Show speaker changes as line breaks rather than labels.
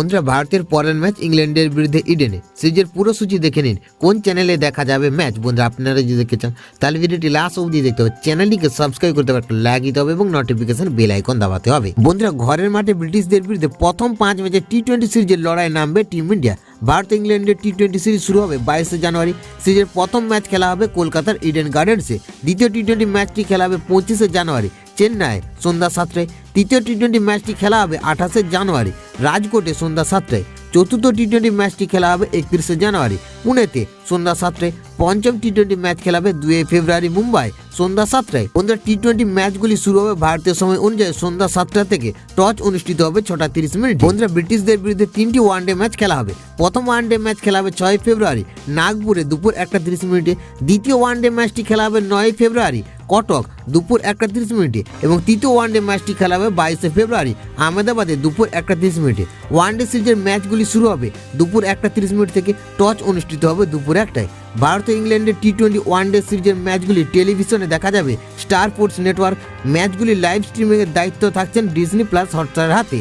বন্ধুরা ভারতের পরের ম্যাচ ইংল্যান্ডের বিরুদ্ধে ইডেনে। সিরিজের পুরো সূচি দেখে নিন কোন চ্যানেলে দেখা যাবে ম্যাচ। বন্ধুরা আপনারা যদি দেখতে চান তাহলে ভিডিওটি লাস্ট অবধি দেখতে হবে। চ্যানেলটিকে সাবস্ক্রাইব করতে হবে, একটা লাইক দিতে হবে এবং নোটিফিকেশন বেল আইকন দাবাতে হবে। বন্ধুরা ঘরের মাঠে ব্রিটিশদের বিরুদ্ধে প্রথম 5 ম্যাচে টি-20 সিরিজের লড়াই নামবে টিম ইন্ডিয়া। ভারত ইংল্যান্ডের টি-20 সিরিজ শুরু হবে 22 জানুয়ারি। সিরিজের প্রথম ম্যাচ খেলা হবে কলকাতার ইডেন গার্ডেন্সে। দ্বিতীয় টি-20 ম্যাচটি খেলা হবে 25 জানুয়ারি চেন্নাই সন্ধ্যা 7টায়। তৃতীয় টি-20 ম্যাচটি খেলা হবে 28 জানুয়ারি রাজকোটে সন্ধ্যা 7টায়। চতুর্থ টি-20 ম্যাচটি খেলা হবে 31 জানুয়ারি পুনেতে সন্ধ্যা 7টায়। পঞ্চম টি-20 ম্যাচ খেলা হবে 2 ফেব্রুয়ারি মুম্বাই সন্ধ্যা 7টায়। বন্ধুরা টি-20 ম্যাচগুলি শুরু হবে ভারতীয় সময় অনুযায়ী সন্ধ্যা 7টা থেকে। টস অনুষ্ঠিত হবে 6টা 30 মিনিট। বন্ধুরা ব্রিটিশদের বিরুদ্ধে 3টি ওয়ানডে ম্যাচ খেলা হবে। প্রথম ওয়ানডে ম্যাচ খেলা হবে 6 ফেব্রুয়ারি নাগপুরে দুপুর 1টা 30 মিনিটে। দ্বিতীয় ওয়ানডে ম্যাচটি খেলা হবে 9 ফেব্রুয়ারি কটক দুপুর 1টা 30 মিনিটে এবং তৃতীয় ওয়ানডে ম্যাচটি খেলা হবে 22 ফেব্রুয়ারি আহমেদাবাদে দুপুর 1টা 30 মিনিটে। ওয়ানডে সিরিজের ম্যাচগুলি শুরু হবে দুপুর 1টা 30 মিনিট থেকে। টস অনুষ্ঠিত হবে দুপুর 1টায়। ভারত ও ইংল্যান্ডের টি-20 ওয়ানডে সিরিজের ম্যাচগুলি টেলিভিশনে দেখা যাবে স্টার স্পোর্টস নেটওয়ার্ক। ম্যাচগুলি লাইভ স্ট্রিমিংয়ের দায়িত্ব থাকছেন ডিজনি প্লাস হটস্টারের হাতে।